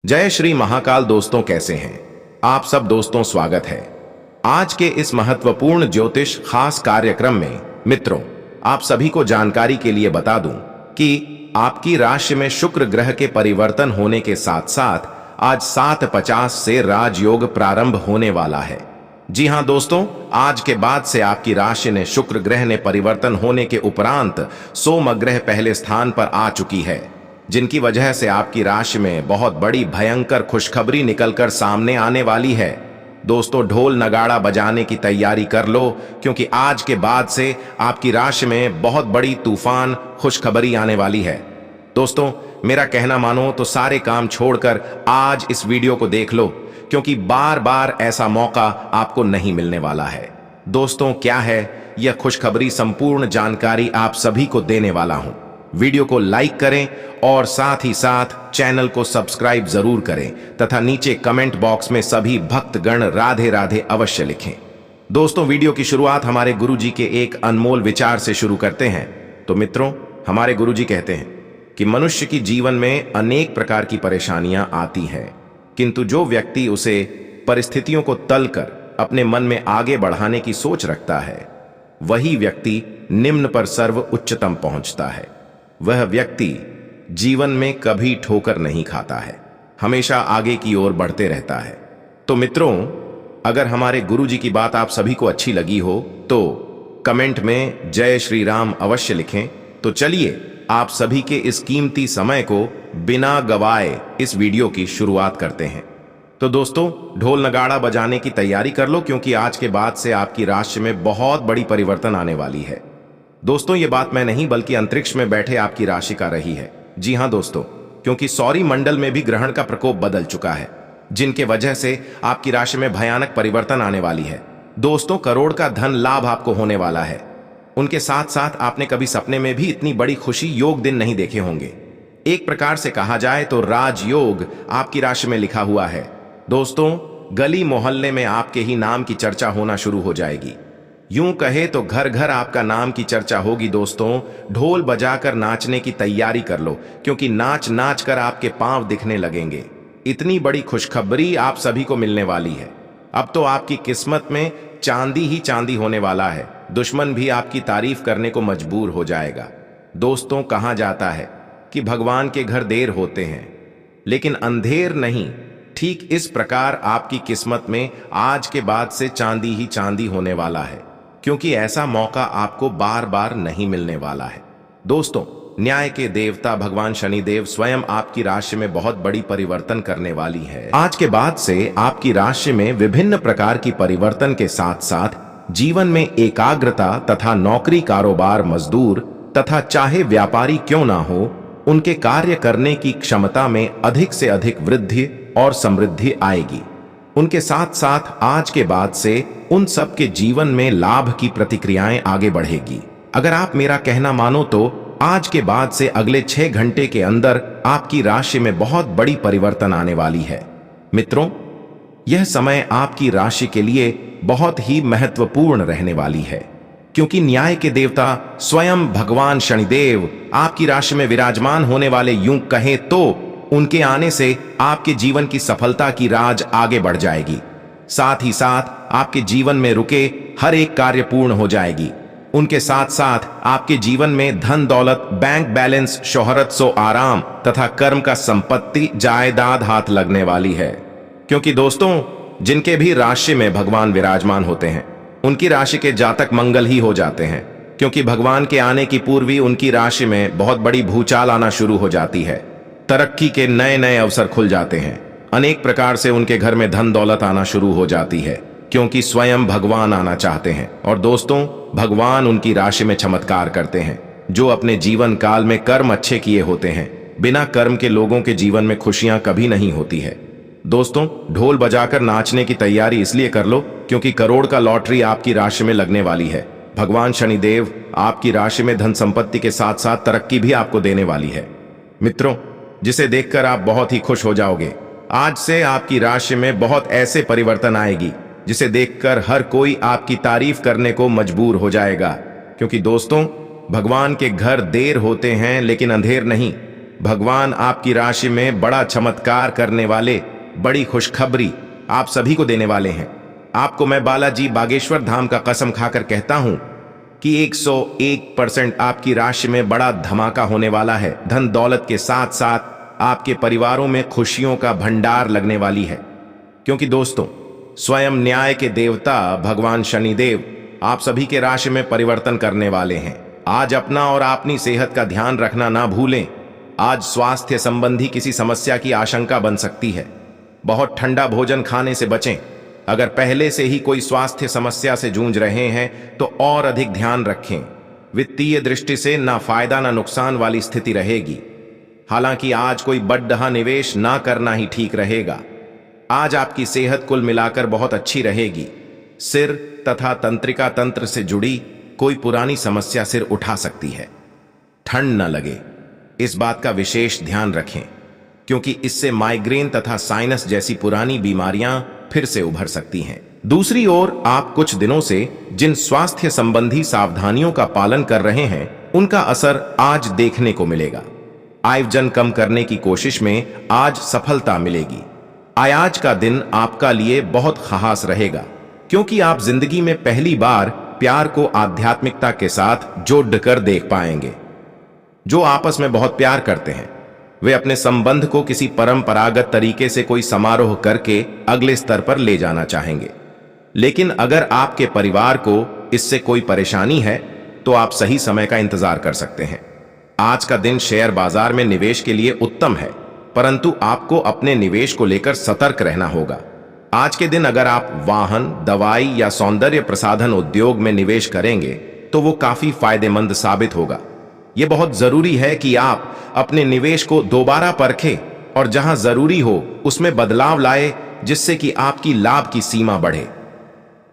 जय श्री महाकाल। दोस्तों कैसे हैं आप सब। दोस्तों स्वागत है आज के इस महत्वपूर्ण ज्योतिष खास कार्यक्रम में। मित्रों, आप सभी को जानकारी के लिए बता दूं कि आपकी राशि में शुक्र ग्रह के परिवर्तन होने के साथ साथ आज 7:50 से राजयोग प्रारंभ होने वाला है। जी हां दोस्तों, आज के बाद से आपकी राशि ने शुक्र ग्रह ने परिवर्तन होने के उपरांत सोम ग्रह पहले स्थान पर आ चुकी है, जिनकी वजह से आपकी राशि में बहुत बड़ी भयंकर खुशखबरी निकलकर सामने आने वाली है। दोस्तों, ढोल नगाड़ा बजाने की तैयारी कर लो, क्योंकि आज के बाद से आपकी राशि में बहुत बड़ी तूफान खुशखबरी आने वाली है। दोस्तों, मेरा कहना मानो तो सारे काम छोड़कर आज इस वीडियो को देख लो, क्योंकि बार बार ऐसा मौका आपको नहीं मिलने वाला है। दोस्तों, क्या है यह खुशखबरी, संपूर्ण जानकारी आप सभी को देने वाला हूं। वीडियो को लाइक करें और साथ ही साथ चैनल को सब्सक्राइब जरूर करें तथा नीचे कमेंट बॉक्स में सभी भक्तगण राधे राधे अवश्य लिखें। दोस्तों, वीडियो की शुरुआत हमारे गुरुजी के एक अनमोल विचार से शुरू करते हैं। तो मित्रों, हमारे गुरुजी कहते हैं कि मनुष्य की जीवन में अनेक प्रकार की परेशानियां आती हैं, किंतु जो व्यक्ति उसे परिस्थितियों को तलकर अपने मन में आगे बढ़ाने की सोच रखता है, वही व्यक्ति निम्न पर सर्व उच्चतम पहुंचता है। वह व्यक्ति जीवन में कभी ठोकर नहीं खाता है, हमेशा आगे की ओर बढ़ते रहता है। तो मित्रों, अगर हमारे गुरुजी की बात आप सभी को अच्छी लगी हो तो कमेंट में जय श्री राम अवश्य लिखें। तो चलिए आप सभी के इस कीमती समय को बिना गवाए इस वीडियो की शुरुआत करते हैं। तो दोस्तों, ढोल नगाड़ा बजाने की तैयारी कर लो, क्योंकि आज के बाद से आपकी राशि में बहुत बड़ी परिवर्तन आने वाली है। दोस्तों, ये बात मैं नहीं बल्कि अंतरिक्ष में बैठे आपकी राशि का रही है। जी हां दोस्तों, क्योंकि सौर मंडल में भी ग्रहण का प्रकोप बदल चुका है, जिनके वजह से आपकी राशि में भयानक परिवर्तन आने वाली है। दोस्तों, करोड़ का धन लाभ आपको होने वाला है। उनके साथ साथ आपने कभी सपने में भी इतनी बड़ी खुशी योग दिन नहीं देखे होंगे। एक प्रकार से कहा जाए तो राजयोग आपकी राशि में लिखा हुआ है। दोस्तों, गली मोहल्ले में आपके ही नाम की चर्चा होना शुरू हो जाएगी। यूं कहे तो घर घर आपका नाम की चर्चा होगी। दोस्तों, ढोल बजाकर नाचने की तैयारी कर लो, क्योंकि नाच नाच कर आपके पांव दिखने लगेंगे। इतनी बड़ी खुशखबरी आप सभी को मिलने वाली है। अब तो आपकी किस्मत में चांदी ही चांदी होने वाला है। दुश्मन भी आपकी तारीफ करने को मजबूर हो जाएगा। दोस्तों, कहा जाता है कि भगवान के घर देर होते हैं लेकिन अंधेर नहीं। ठीक इस प्रकार आपकी किस्मत में आज के बाद से चांदी ही चांदी होने वाला है, क्योंकि ऐसा मौका आपको बार बार नहीं मिलने वाला है। दोस्तों, न्याय के देवता भगवान शनिदेव स्वयं आपकी राशि में बहुत बड़ी परिवर्तन करने वाली है। आज के बाद से आपकी राशि में विभिन्न प्रकार की परिवर्तन के साथ साथ जीवन में एकाग्रता तथा नौकरी, कारोबार, मजदूर तथा चाहे व्यापारी क्यों ना हो, उनके कार्य करने की क्षमता में अधिक से अधिक वृद्धि और समृद्धि आएगी। उनके साथ साथ आज के बाद से उन सब के जीवन में लाभ की प्रतिक्रियाएं आगे बढ़ेगी। अगर आप मेरा कहना मानो तो आज के बाद से अगले 6 घंटे के अंदर आपकी राशि में बहुत बड़ी परिवर्तन आने वाली है। मित्रों, यह समय आपकी राशि के लिए बहुत ही महत्वपूर्ण रहने वाली है, क्योंकि न्याय के देवता स्वयं भगवान शनिदेव आपकी राशि में विराजमान होने वाले। यूं कहें तो उनके आने से आपके जीवन की सफलता की राज आगे बढ़ जाएगी। साथ ही साथ आपके जीवन में रुके हर एक कार्य पूर्ण हो जाएगी। उनके साथ साथ आपके जीवन में धन दौलत, बैंक बैलेंस, शोहरत, सो आराम तथा कर्म का संपत्ति, जायदाद हाथ लगने वाली है। क्योंकि दोस्तों, जिनके भी राशि में भगवान विराजमान होते हैं, उनकी राशि के जातक मंगल ही हो जाते हैं, क्योंकि भगवान के आने की पूर्व ही उनकी राशि में बहुत बड़ी भूचाल आना शुरू हो जाती है। तरक्की के नए नए अवसर खुल जाते हैं। अनेक प्रकार से उनके घर में धन दौलत आना शुरू हो जाती है, क्योंकि स्वयं भगवान आना चाहते हैं। और दोस्तों, भगवान उनकी राशि में चमत्कार करते हैं। जो अपने जीवन काल में कर्म अच्छे किए होते हैं, बिना कर्म के लोगों के जीवन में खुशियां कभी नहीं होती है। दोस्तों, ढोल बजाकर नाचने की तैयारी इसलिए कर लो, क्योंकि करोड़ का लॉटरी आपकी राशि में लगने वाली है। भगवान शनिदेव आपकी राशि में धन संपत्ति के साथ साथ तरक्की भी आपको देने वाली है। मित्रों, जिसे देखकर आप बहुत ही खुश हो जाओगे। आज से आपकी राशि में बहुत ऐसे परिवर्तन आएगी जिसे देखकर हर कोई आपकी तारीफ करने को मजबूर हो जाएगा। क्योंकि दोस्तों, भगवान के घर देर होते हैं लेकिन अंधेर नहीं। भगवान आपकी राशि में बड़ा चमत्कार करने वाले बड़ी खुशखबरी आप सभी को देने वाले हैं। आपको मैं बालाजी बागेश्वर धाम का कसम खाकर कहता हूं कि 101% आपकी राशि में बड़ा धमाका होने वाला है। धन दौलत के साथ साथ आपके परिवारों में खुशियों का भंडार लगने वाली है, क्योंकि दोस्तों स्वयं न्याय के देवता भगवान शनिदेव आप सभी के राशि में परिवर्तन करने वाले हैं। आज अपना और अपनी सेहत का ध्यान रखना ना भूलें। आज स्वास्थ्य संबंधी किसी समस्या की आशंका बन सकती है। बहुत ठंडा भोजन खाने से बचें। अगर पहले से ही कोई स्वास्थ्य समस्या से जूझ रहे हैं तो और अधिक ध्यान रखें। वित्तीय दृष्टि से ना फायदा ना नुकसान वाली स्थिति रहेगी। हालांकि आज कोई बड़ा निवेश ना करना ही ठीक रहेगा। आज आपकी सेहत कुल मिलाकर बहुत अच्छी रहेगी। सिर तथा तंत्रिका तंत्र से जुड़ी कोई पुरानी समस्या सिर उठा सकती है। ठंड न लगे, इस बात का विशेष ध्यान रखें, क्योंकि इससे माइग्रेन तथा साइनस जैसी पुरानी बीमारियां फिर से उभर सकती हैं। दूसरी ओर आप कुछ दिनों से जिन स्वास्थ्य संबंधी सावधानियों का पालन कर रहे हैं उनका असर आज देखने को मिलेगा। आयोजन कम करने की कोशिश में आज सफलता मिलेगी। आज का दिन आपका लिए बहुत खास रहेगा, क्योंकि आप जिंदगी में पहली बार प्यार को आध्यात्मिकता के साथ जोड़कर देख पाएंगे। जो आपस में बहुत प्यार करते हैं वे अपने संबंध को किसी परंपरागत तरीके से कोई समारोह करके अगले स्तर पर ले जाना चाहेंगे। लेकिन अगर आपके परिवार को इससे कोई परेशानी है तो आप सही समय का इंतजार कर सकते हैं। आज का दिन शेयर बाजार में निवेश के लिए उत्तम है, परंतु आपको अपने निवेश को लेकर सतर्क रहना होगा। आज के दिन अगर आप वाहन, दवाई या सौंदर्य प्रसाधन उद्योग में निवेश करेंगे तो वो काफी फायदेमंद साबित होगा। ये बहुत जरूरी है कि आप अपने निवेश को दोबारा परखें और जहां जरूरी हो उसमें बदलाव लाए, जिससे कि आपकी लाभ की सीमा बढ़े।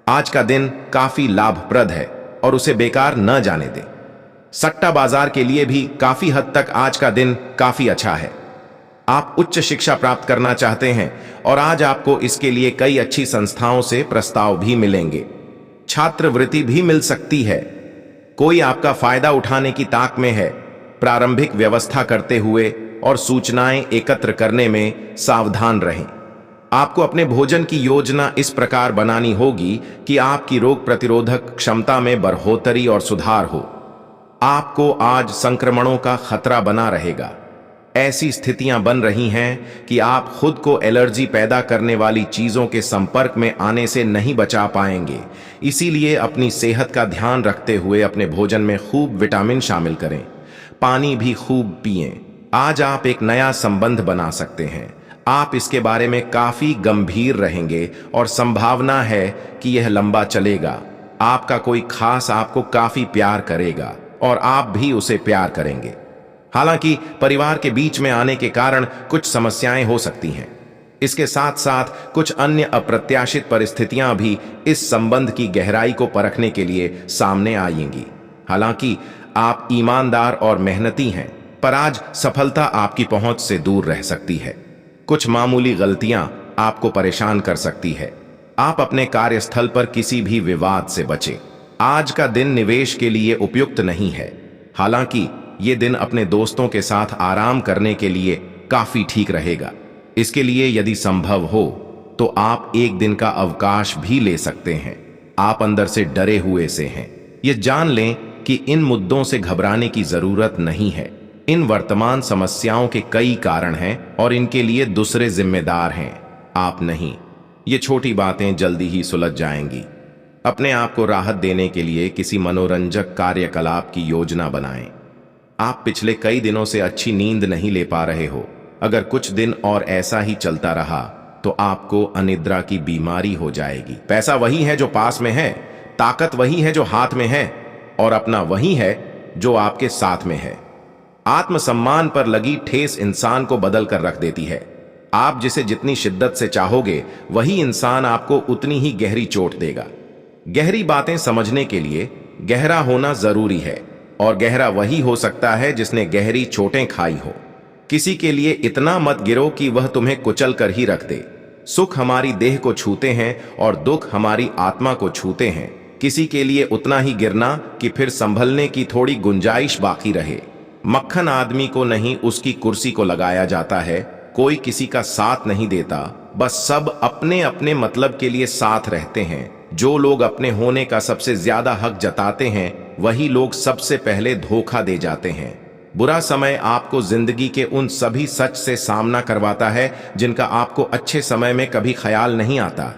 आज का दिन काफी लाभप्रद है और उसे बेकार न जाने दें। सट्टा बाजार के लिए भी काफी हद तक आज का दिन काफी अच्छा है। आप उच्च शिक्षा प्राप्त करना चाहते हैं और आज आपको इसके लिए कई अच्छी संस्थाओं से प्रस्ताव भी मिलेंगे। छात्रवृत्ति भी मिल सकती है। कोई आपका फायदा उठाने की ताक में है। प्रारंभिक व्यवस्था करते हुए और सूचनाएं एकत्र करने में सावधान रहें। आपको अपने भोजन की योजना इस प्रकार बनानी होगी कि आपकी रोग प्रतिरोधक क्षमता में बढ़ोतरी और सुधार हो। आपको आज संक्रमणों का खतरा बना रहेगा। ऐसी स्थितियां बन रही हैं कि आप खुद को एलर्जी पैदा करने वाली चीजों के संपर्क में आने से नहीं बचा पाएंगे। इसीलिए अपनी सेहत का ध्यान रखते हुए अपने भोजन में खूब विटामिन शामिल करें। पानी भी खूब पिएं। आज आप एक नया संबंध बना सकते हैं। आप इसके बारे में काफी गंभीर रहेंगे और संभावना है कि यह लंबा चलेगा। आपका कोई खास आपको काफी प्यार करेगा और आप भी उसे प्यार करेंगे। हालांकि परिवार के बीच में आने के कारण कुछ समस्याएं हो सकती हैं। इसके साथ साथ कुछ अन्य अप्रत्याशित परिस्थितियां भी इस संबंध की गहराई को परखने के लिए सामने आएंगी। हालांकि आप ईमानदार और मेहनती हैं, पर आज सफलता आपकी पहुंच से दूर रह सकती है। कुछ मामूली गलतियां आपको परेशान कर सकती है। आप अपने कार्यस्थल पर किसी भी विवाद से बचें। आज का दिन निवेश के लिए उपयुक्त नहीं है। हालांकि ये दिन अपने दोस्तों के साथ आराम करने के लिए काफी ठीक रहेगा। इसके लिए यदि संभव हो तो आप एक दिन का अवकाश भी ले सकते हैं। आप अंदर से डरे हुए से हैं। ये जान लें कि इन मुद्दों से घबराने की जरूरत नहीं है। इन वर्तमान समस्याओं के कई कारण हैं और इनके लिए दूसरे जिम्मेदार हैं, आप नहीं। ये छोटी बातें जल्दी ही सुलझ जाएंगी। अपने आप को राहत देने के लिए किसी मनोरंजक कार्यकलाप की योजना बनाएं। आप पिछले कई दिनों से अच्छी नींद नहीं ले पा रहे हो। अगर कुछ दिन और ऐसा ही चलता रहा तो आपको अनिद्रा की बीमारी हो जाएगी। पैसा वही है जो पास में है, ताकत वही है जो हाथ में है, और अपना वही है जो आपके साथ में है। आत्मसम्मान पर लगी ठेस इंसान को बदल कर रख देती है। आप जिसे जितनी शिद्दत से चाहोगे वही इंसान आपको उतनी ही गहरी चोट देगा। गहरी बातें समझने के लिए गहरा होना जरूरी है, और गहरा वही हो सकता है जिसने गहरी चोटें खाई हो। किसी के लिए इतना मत गिरो कि वह तुम्हें कुचल कर ही रख दे। सुख हमारी देह को छूते हैं और दुख हमारी आत्मा को छूते हैं। किसी के लिए उतना ही गिरना कि फिर संभलने की थोड़ी गुंजाइश बाकी रहे। मक्खन आदमी को नहीं उसकी कुर्सी को लगाया जाता है। कोई किसी का साथ नहीं देता, बस सब अपने अपने मतलब के लिए साथ रहते हैं। जो लोग अपने होने का सबसे ज्यादा हक जताते हैं वही लोग सबसे पहले धोखा दे जाते हैं। बुरा समय आपको जिंदगी के उन सभी सच से सामना करवाता है जिनका आपको अच्छे समय में कभी ख्याल नहीं आता।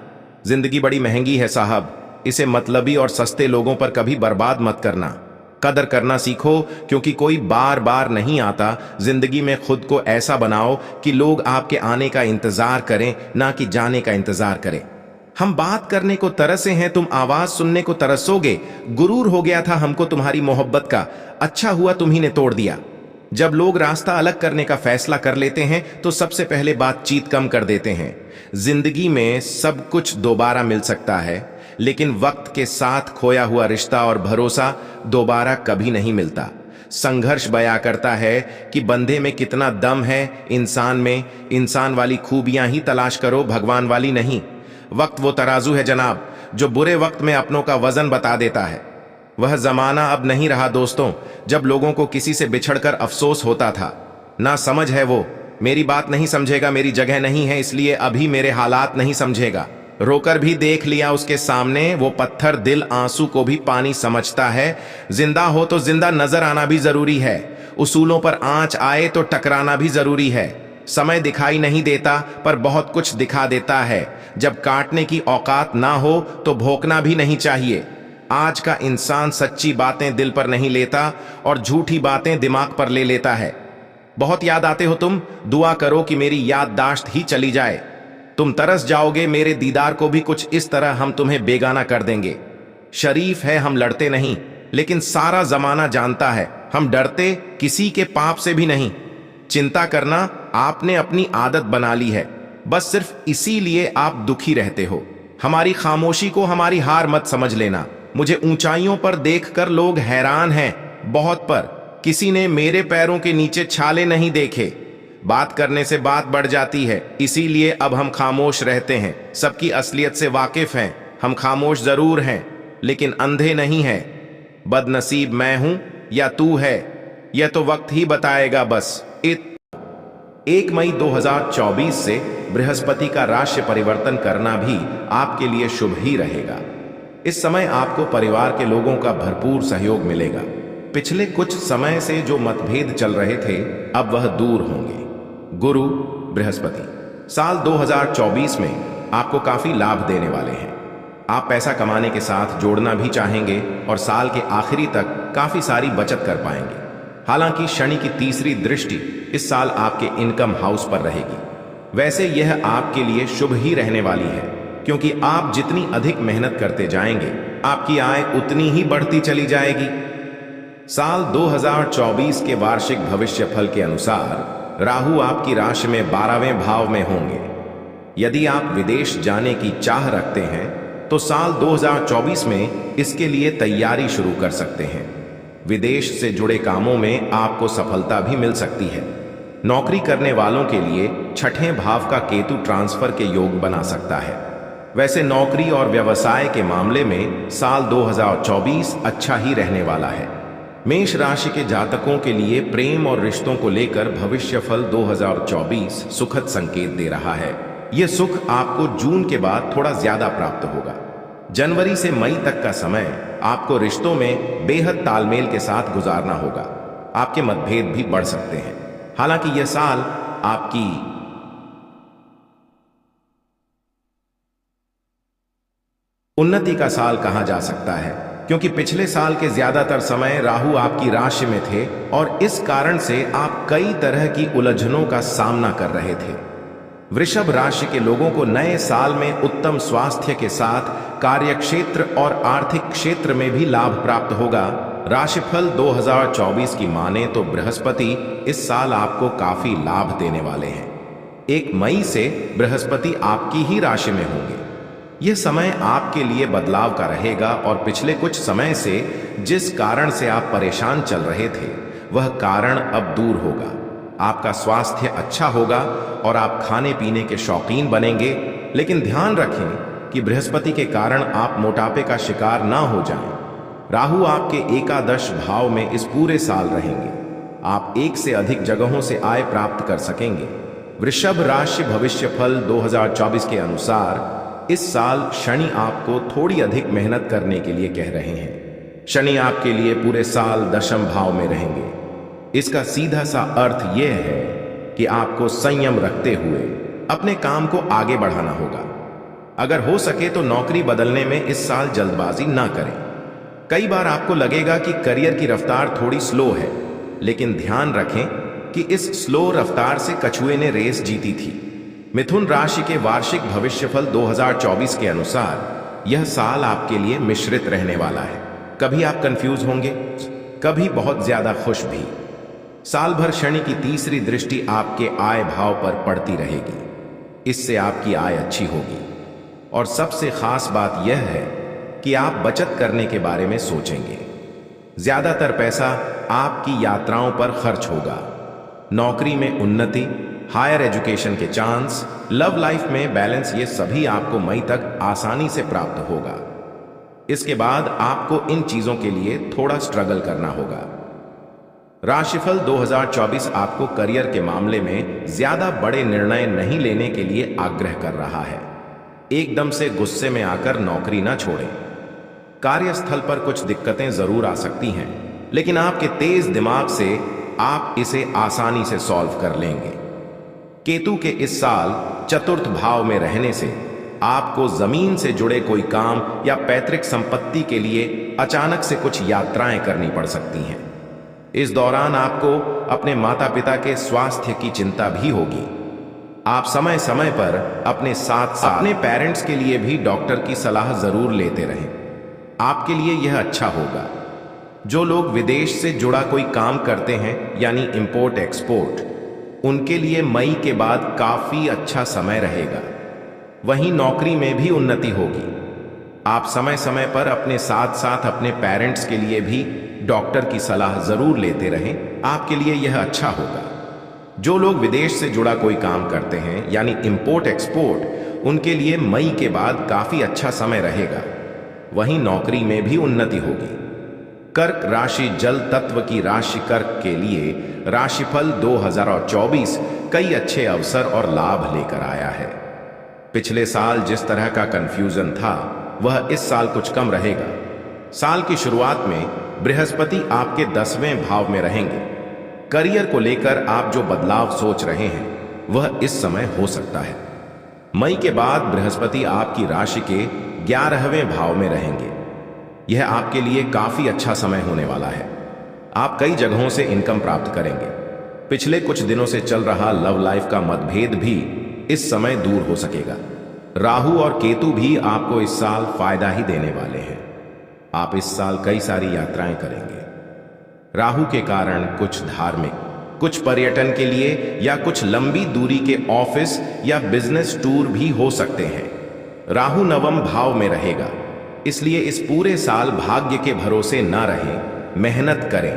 जिंदगी बड़ी महंगी है साहब, इसे मतलबी और सस्ते लोगों पर कभी बर्बाद मत करना। कदर करना सीखो, क्योंकि कोई बार बार नहीं आता। जिंदगी में खुद को ऐसा बनाओ कि लोग आपके आने का इंतजार करें, ना कि जाने का इंतजार करें। हम बात करने को तरसे हैं, तुम आवाज सुनने को तरसोगे। गुरूर हो गया था हमको तुम्हारी मोहब्बत का, अच्छा हुआ तुम्ही ने तोड़ दिया। जब लोग रास्ता अलग करने का फैसला कर लेते हैं तो सबसे पहले बातचीत कम कर देते हैं। जिंदगी में सब कुछ दोबारा मिल सकता है, लेकिन वक्त के साथ खोया हुआ रिश्ता और भरोसा दोबारा कभी नहीं मिलता। संघर्ष बयां करता है कि बंदे में कितना दम है, इंसान में। इंसान वाली खूबियां ही तलाश करो, भगवान वाली नहीं। वक्त वो तराजू है जनाब, जो बुरे वक्त में अपनों का वजन बता देता है। वह जमाना अब नहीं रहा दोस्तों, जब लोगों को किसी से बिछड़कर अफसोस होता था। ना समझ है वो, मेरी बात नहीं समझेगा, मेरी जगह नहीं है इसलिए अभी मेरे हालात नहीं समझेगा। रोकर भी देख लिया उसके सामने, वो पत्थर दिल आंसू को भी पानी समझता है। जिंदा हो तो जिंदा नजर आना भी जरूरी है, उसूलों पर आंच आए तो टकराना भी जरूरी है। समय दिखाई नहीं देता पर बहुत कुछ दिखा देता है। जब काटने की औकात ना हो तो भोंकना भी नहीं चाहिए। आज का इंसान सच्ची बातें दिल पर नहीं लेता और झूठी बातें दिमाग पर ले लेता है। बहुत याद आते हो तुम, दुआ करो कि मेरी याददाश्त ही चली जाए। तुम तरस जाओगे मेरे दीदार को भी कुछ इस तरह हम तुम्हें बेगाना कर देंगे। शरीफ है हम लड़ते नहीं, लेकिन सारा जमाना जानता है हम डरते किसी के पाप से भी नहीं। चिंता करना आपने अपनी आदत बना ली है, बस सिर्फ इसीलिए आप दुखी रहते हो। हमारी खामोशी को हमारी हार मत समझ लेना। मुझे ऊंचाइयों पर देखकर लोग हैरान हैं, बहुत पर किसी ने मेरे पैरों के नीचे छाले नहीं देखे। बात करने से बात बढ़ जाती है, इसीलिए अब हम खामोश रहते हैं। सबकी असलियत से वाकिफ हैं, हम खामोश जरूर हैं लेकिन अंधे नहीं हैं। बदनसीब मैं हूं या तू है, यह तो वक्त ही बताएगा बस। 1 मई 2024 से बृहस्पति का राशि परिवर्तन करना भी आपके लिए शुभ ही रहेगा। इस समय आपको परिवार के लोगों का भरपूर सहयोग मिलेगा। पिछले कुछ समय से जो मतभेद चल रहे थे अब वह दूर होंगे। गुरु बृहस्पति साल 2024 में आपको काफी लाभ देने वाले हैं। आप पैसा कमाने के साथ जोड़ना भी चाहेंगे और साल के आखिरी तक काफी सारी बचत कर पाएंगे। हालांकि शनि की तीसरी दृष्टि इस साल आपके इनकम हाउस पर रहेगी। वैसे यह आपके लिए शुभ ही रहने वाली है, क्योंकि आप जितनी अधिक मेहनत करते जाएंगे आपकी आय उतनी ही बढ़ती चली जाएगी। साल 2024 के वार्षिक भविष्यफल के अनुसार राहु आपकी राशि में 12वें भाव में होंगे। यदि आप विदेश जाने की चाह रखते हैं तो साल 2024 में इसके लिए तैयारी शुरू कर सकते हैं। विदेश से जुड़े कामों में आपको सफलता भी मिल सकती है। नौकरी करने वालों के लिए छठे भाव का केतु ट्रांसफर के योग बना सकता है। वैसे नौकरी और व्यवसाय के मामले में साल 2024 अच्छा ही रहने वाला है। मेष राशि के जातकों के लिए प्रेम और रिश्तों को लेकर भविष्यफल 2024 सुखद संकेत दे रहा है। यह सुख आपको जून के बाद थोड़ा ज्यादा प्राप्त होगा। जनवरी से मई तक का समय आपको रिश्तों में बेहद तालमेल के साथ गुजारना होगा। आपके मतभेद भी बढ़ सकते हैं। हालांकि यह साल आपकी उन्नति का साल कहा जा सकता है, क्योंकि पिछले साल के ज्यादातर समय राहु आपकी राशि में थे और इस कारण से आप कई तरह की उलझनों का सामना कर रहे थे। वृषभ राशि के लोगों को नए साल में उत्तम स्वास्थ्य के साथ कार्यक्षेत्र और आर्थिक क्षेत्र में भी लाभ प्राप्त होगा। राशिफल 2024 की माने तो बृहस्पति इस साल आपको काफी लाभ देने वाले हैं। 1 मई से बृहस्पति आपकी ही राशि में होंगे। यह समय आपके लिए बदलाव का रहेगा और पिछले कुछ समय से जिस कारण से आप परेशान चल रहे थे वह कारण अब दूर होगा। आपका स्वास्थ्य अच्छा होगा और आप खाने पीने के शौकीन बनेंगे, लेकिन ध्यान रखें कि बृहस्पति के कारण आप मोटापे का शिकार ना हो जाएं। राहु आपके एकादश भाव में इस पूरे साल रहेंगे। आप एक से अधिक जगहों से आय प्राप्त कर सकेंगे। वृषभ राशि भविष्यफल 2024 के अनुसार इस साल शनि आपको थोड़ी अधिक मेहनत करने के लिए कह रहे हैं। शनि आपके लिए पूरे साल दशम भाव में रहेंगे। इसका सीधा सा अर्थ यह है कि आपको संयम रखते हुए अपने काम को आगे बढ़ाना होगा। अगर हो सके तो नौकरी बदलने में इस साल जल्दबाजी ना करें। कई बार आपको लगेगा कि करियर की रफ्तार थोड़ी स्लो है, लेकिन ध्यान रखें कि इस स्लो रफ्तार से कछुए ने रेस जीती थी। मिथुन राशि के वार्षिक भविष्यफल 2024 के अनुसार यह साल आपके लिए मिश्रित रहने वाला है। कभी आप कंफ्यूज होंगे, कभी बहुत ज्यादा खुश भी। साल भर शनि की तीसरी दृष्टि आपके आय भाव पर पड़ती रहेगी। इससे आपकी आय अच्छी होगी और सबसे खास बात यह है कि आप बचत करने के बारे में सोचेंगे। ज्यादातर पैसा आपकी यात्राओं पर खर्च होगा। नौकरी में उन्नति, हायर एजुकेशन के चांस, लव लाइफ में बैलेंस, ये सभी आपको मई तक आसानी से प्राप्त होगा। इसके बाद आपको इन चीजों के लिए थोड़ा स्ट्रगल करना होगा। राशिफल 2024 आपको करियर के मामले में ज्यादा बड़े निर्णय नहीं लेने के लिए आग्रह कर रहा है। एकदम से गुस्से में आकर नौकरी ना छोड़ें। कार्यस्थल पर कुछ दिक्कतें जरूर आ सकती हैं, लेकिन आपके तेज दिमाग से आप इसे आसानी से सॉल्व कर लेंगे। केतु के इस साल चतुर्थ भाव में रहने से आपको जमीन से जुड़े कोई काम या पैतृक संपत्ति के लिए अचानक से कुछ यात्राएं करनी पड़ सकती हैं। इस दौरान आपको अपने माता पिता के स्वास्थ्य की चिंता भी होगी। आप समय समय पर अपने साथ अपने पेरेंट्स के लिए भी डॉक्टर की सलाह जरूर लेते रहें। आपके लिए यह अच्छा होगा। जो लोग विदेश से जुड़ा कोई काम करते हैं, यानी इंपोर्ट एक्सपोर्ट, उनके लिए मई के बाद काफी अच्छा समय रहेगा। वहीं नौकरी में भी उन्नति होगी। आप समय समय पर अपने साथ साथ अपने पेरेंट्स के लिए भी डॉक्टर की सलाह जरूर लेते रहें। आपके लिए यह अच्छा होगा। जो लोग विदेश से जुड़ा कोई काम करते हैं, यानी इंपोर्ट एक्सपोर्ट, उनके लिए मई के बाद काफी अच्छा समय रहेगा। वहीं नौकरी में भी उन्नति होगी। कर्क राशि जल तत्व की राशि कर्क के लिए राशिफल 2024 कई अच्छे अवसर और लाभ लेकर आया है। पिछले साल जिस तरह का कंफ्यूजन था, वह इस साल कुछ कम रहेगा। साल की शुरुआत में बृहस्पति आपके 10वें भाव में रहेंगे। करियर को लेकर आप जो बदलाव सोच रहे हैं, वह इस समय हो सकता है। मई के बाद बृहस्पति आपकी राशि के 11वें भाव में रहेंगे। यह आपके लिए काफी अच्छा समय होने वाला है। आप कई जगहों से इनकम प्राप्त करेंगे। पिछले कुछ दिनों से चल रहा लव लाइफ का मतभेद भी इस समय दूर हो सकेगा। राहु और केतु भी आपको इस साल फायदा ही देने वाले हैं। आप इस साल कई सारी यात्राएं करेंगे। राहु के कारण कुछ धार्मिक, कुछ पर्यटन के लिए या कुछ लंबी दूरी के ऑफिस या बिजनेस टूर भी हो सकते हैं। राहु 9वें भाव में रहेगा, इसलिए इस पूरे साल भाग्य के भरोसे ना रहें, मेहनत करें,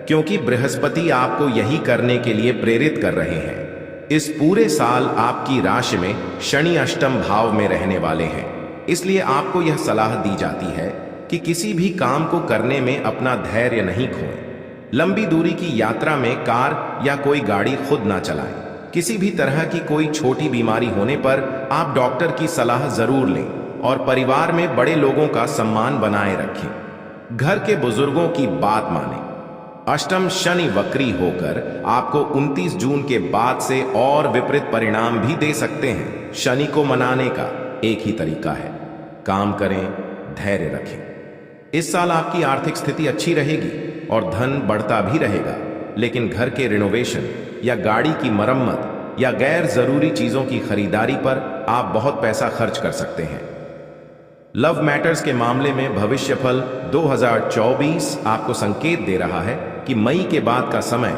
क्योंकि बृहस्पति आपको यही करने के लिए प्रेरित कर रहे हैं। इस पूरे साल आपकी राशि में शनि अष्टम भाव में रहने वाले हैं, इसलिए आपको यह सलाह दी जाती है कि किसी भी काम को करने में अपना धैर्य नहीं खोएं। लंबी दूरी की यात्रा में कार या कोई गाड़ी खुद ना चलाएं। किसी भी तरह की कोई छोटी बीमारी होने पर आप डॉक्टर की सलाह जरूर लें और परिवार में बड़े लोगों का सम्मान बनाए रखें। घर के बुजुर्गों की बात मानें। अष्टम शनि वक्री होकर आपको 29 जून के बाद से और विपरीत परिणाम भी दे सकते हैं। शनि को मनाने का एक ही तरीका है, काम करें, धैर्य रखें। इस साल आपकी आर्थिक स्थिति अच्छी रहेगी और धन बढ़ता भी रहेगा, लेकिन घर के रिनोवेशन या गाड़ी की मरम्मत या गैर जरूरी चीजों की खरीदारी पर आप बहुत पैसा खर्च कर सकते हैं। लव मैटर्स के मामले में भविष्यफल 2024 आपको संकेत दे रहा है कि मई के बाद का समय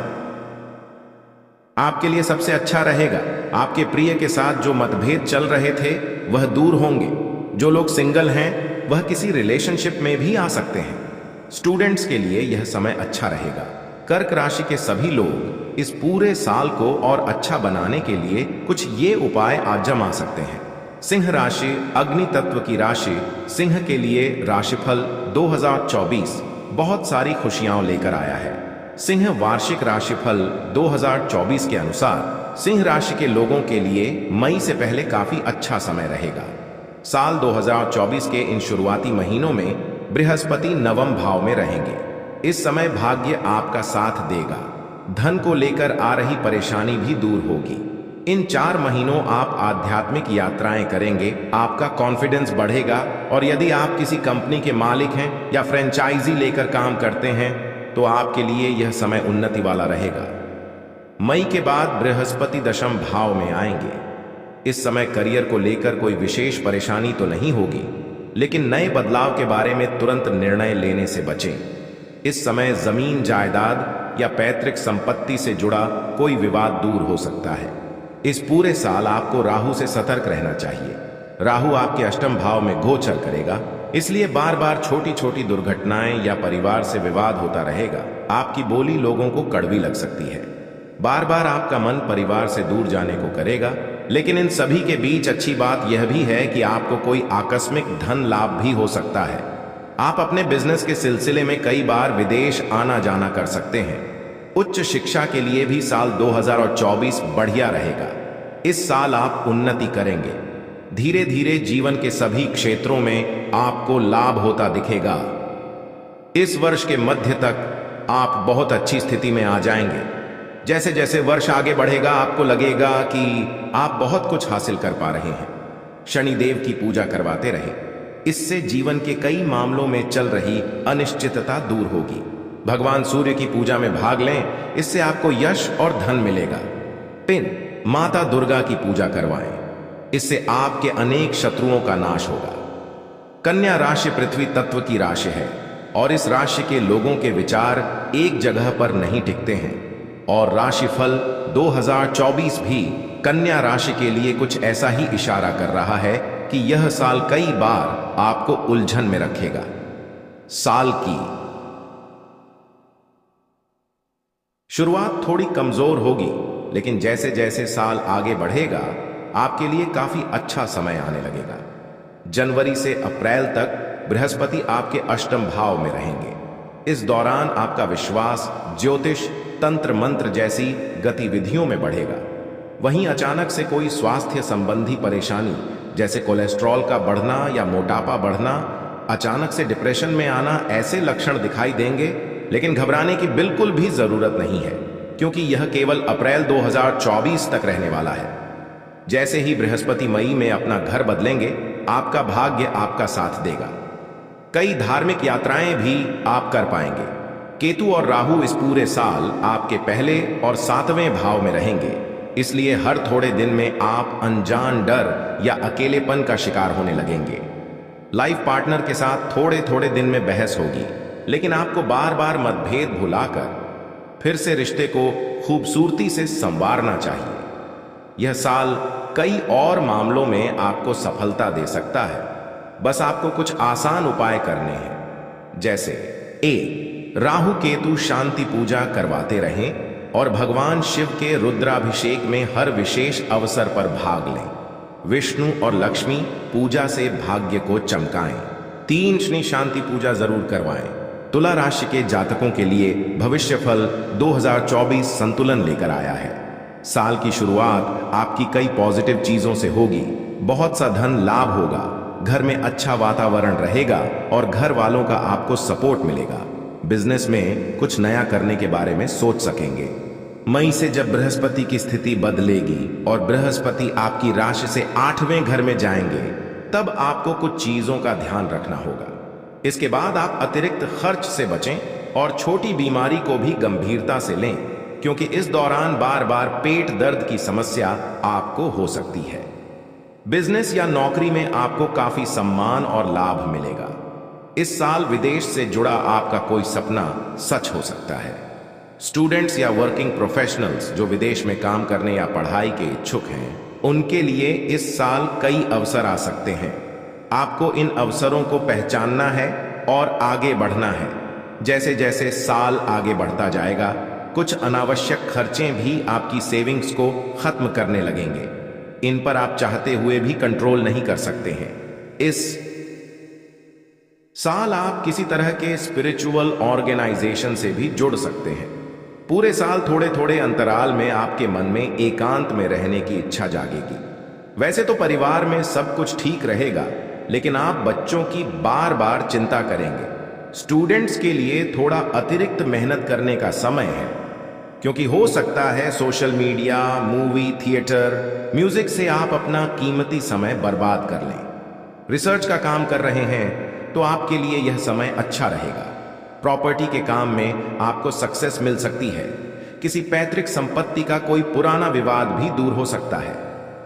आपके लिए सबसे अच्छा रहेगा। आपके प्रिय के साथ जो मतभेद चल रहे थे, वह दूर होंगे। जो लोग सिंगल हैं, वह किसी रिलेशनशिप में भी आ सकते हैं। स्टूडेंट्स के लिए यह समय अच्छा रहेगा। कर्क राशि के सभी लोग इस पूरे साल को और अच्छा बनाने के लिए कुछ ये उपाय आजमा सकते हैं। सिंह राशि अग्नि तत्व की राशि सिंह के लिए राशिफल 2024 बहुत सारी खुशियां लेकर आया है। सिंह वार्षिक राशिफल 2024 के अनुसार सिंह राशि के लोगों के लिए मई से पहले काफी अच्छा समय रहेगा। साल 2024 के इन शुरुआती महीनों में बृहस्पति नवम भाव में रहेंगे। इस समय भाग्य आपका साथ देगा। धन को लेकर आ रही परेशानी भी दूर होगी। इन 4 महीनों आप आध्यात्मिक यात्राएं करेंगे, आपका कॉन्फिडेंस बढ़ेगा और यदि आप किसी कंपनी के मालिक हैं या फ्रेंचाइजी लेकर काम करते हैं तो आपके लिए यह समय उन्नति वाला रहेगा। मई के बाद बृहस्पति दशम भाव में आएंगे। इस समय करियर को लेकर कोई विशेष परेशानी तो नहीं होगी, लेकिन नए बदलाव के बारे में तुरंत निर्णय लेने से बचें। इस समय जमीन जायदाद या पैतृक संपत्ति से जुड़ा कोई विवाद दूर हो सकता है। इस पूरे साल आपको राहु से सतर्क रहना चाहिए। राहु आपके अष्टम भाव में गोचर करेगा, इसलिए बार बार छोटी छोटी दुर्घटनाएं या परिवार से विवाद होता रहेगा। आपकी बोली लोगों को कड़वी लग सकती है। बार बार आपका मन परिवार से दूर जाने को करेगा, लेकिन इन सभी के बीच अच्छी बात यह भी है कि आपको कोई आकस्मिक धन लाभ भी हो सकता है। आप अपने बिजनेस के सिलसिले में कई बार विदेश आना जाना कर सकते हैं। उच्च शिक्षा के लिए भी साल 2024 बढ़िया रहेगा। इस साल आप उन्नति करेंगे। धीरे धीरे जीवन के सभी क्षेत्रों में आपको लाभ होता दिखेगा। इस वर्ष के मध्य तक आप बहुत अच्छी स्थिति में आ जाएंगे। जैसे जैसे वर्ष आगे बढ़ेगा आपको लगेगा कि आप बहुत कुछ हासिल कर पा रहे हैं। शनिदेव की पूजा करवाते रहे, इससे जीवन के कई मामलों में चल रही अनिश्चितता दूर होगी। भगवान सूर्य की पूजा में भाग लें, इससे आपको यश और धन मिलेगा। पिन माता दुर्गा की पूजा करवाएं, इससे आपके अनेक शत्रुओं का नाश होगा। कन्या राशि पृथ्वी तत्व की राशि है और इस राशि के लोगों के विचार एक जगह पर नहीं टिकते हैं और राशिफल 2024 भी कन्या राशि के लिए कुछ ऐसा ही इशारा कर रहा है कि यह साल कई बार आपको उलझन में रखेगा। साल की शुरुआत थोड़ी कमजोर होगी, लेकिन जैसे जैसे साल आगे बढ़ेगा आपके लिए काफी अच्छा समय आने लगेगा। जनवरी से अप्रैल तक बृहस्पति आपके अष्टम भाव में रहेंगे। इस दौरान आपका विश्वास ज्योतिष, तंत्र मंत्र जैसी गतिविधियों में बढ़ेगा। वहीं अचानक से कोई स्वास्थ्य संबंधी परेशानी जैसे कोलेस्ट्रॉल का बढ़ना या मोटापा बढ़ना, अचानक से डिप्रेशन में आना, ऐसे लक्षण दिखाई देंगे। लेकिन घबराने की बिल्कुल भी जरूरत नहीं है, क्योंकि यह केवल अप्रैल 2024 तक रहने वाला है। जैसे ही बृहस्पति मई में अपना घर बदलेंगे, आपका भाग्य आपका साथ देगा। कई धार्मिक यात्राएं भी आप कर पाएंगे। केतु और राहु इस पूरे साल आपके पहले और 7वें भाव में रहेंगे, इसलिए हर थोड़े दिन में आप अनजान डर या अकेलेपन का शिकार होने लगेंगे। लाइफ पार्टनर के साथ थोड़े थोड़े दिन में बहस होगी, लेकिन आपको बार बार मतभेद भुलाकर फिर से रिश्ते को खूबसूरती से संवारना चाहिए। यह साल कई और मामलों में आपको सफलता दे सकता है। बस आपको कुछ आसान उपाय करने हैं, जैसे राहु केतु शांति पूजा करवाते रहें और भगवान शिव के रुद्राभिषेक में हर विशेष अवसर पर भाग लें। विष्णु और लक्ष्मी पूजा से भाग्य को चमकाएं। 3 शनि शांति पूजा जरूर करवाएं। तुला राशि के जातकों के लिए भविष्यफल 2024 संतुलन लेकर आया है। साल की शुरुआत आपकी कई पॉजिटिव चीजों से होगी। बहुत सा धन लाभ होगा, घर में अच्छा वातावरण रहेगा और घर वालों का आपको सपोर्ट मिलेगा। बिजनेस में कुछ नया करने के बारे में सोच सकेंगे। मई से जब बृहस्पति की स्थिति बदलेगी और बृहस्पति आपकी राशि से 8वें घर में जाएंगे, तब आपको कुछ चीजों का ध्यान रखना होगा। इसके बाद आप अतिरिक्त खर्च से बचें और छोटी बीमारी को भी गंभीरता से लें, क्योंकि इस दौरान बार बार पेट दर्द की समस्या आपको हो सकती है। बिजनेस या नौकरी में आपको काफी सम्मान और लाभ मिलेगा। इस साल विदेश से जुड़ा आपका कोई सपना सच हो सकता है। स्टूडेंट्स या वर्किंग प्रोफेशनल्स जो विदेश में काम करने या पढ़ाई के इच्छुक हैं, उनके लिए इस साल कई अवसर आ सकते हैं। आपको इन अवसरों को पहचानना है और आगे बढ़ना है। जैसे जैसे साल आगे बढ़ता जाएगा, कुछ अनावश्यक खर्चे भी आपकी सेविंग्स को खत्म करने लगेंगे। इन पर आप चाहते हुए भी कंट्रोल नहीं कर सकते हैं। इस साल आप किसी तरह के स्पिरिचुअल ऑर्गेनाइजेशन से भी जुड़ सकते हैं। पूरे साल थोड़े थोड़े अंतराल में आपके मन में एकांत में रहने की इच्छा जागेगी। वैसे तो परिवार में सब कुछ ठीक रहेगा, लेकिन आप बच्चों की बार बार चिंता करेंगे। स्टूडेंट्स के लिए थोड़ा अतिरिक्त मेहनत करने का समय है, क्योंकि हो सकता है social media, movie, theatre, music से आप अपना कीमती समय बर्बाद कर लें। रिसर्च का काम कर रहे हैं तो आपके लिए यह समय अच्छा रहेगा। प्रॉपर्टी के काम में आपको सक्सेस मिल सकती है। किसी पैतृक संपत्ति का कोई पुराना विवाद भी दूर हो सकता है।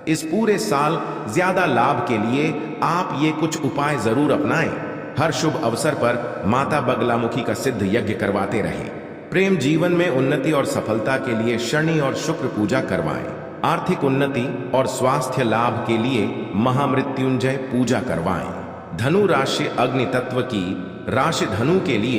इस पूरे साल ज्यादा लाभ के लिए आप ये कुछ उपाय जरूर अपनाएं। हर शुभ अवसर पर माता बगलामुखी का सिद्ध यज्ञ करवाते रहें। प्रेम जीवन में उन्नति और सफलता के लिए शनि और शुक्र पूजा करवाएं। आर्थिक उन्नति और स्वास्थ्य लाभ के लिए महामृत्युंजय पूजा करवाएं। धनु राशि अग्नि तत्व की राशि धनु के लिए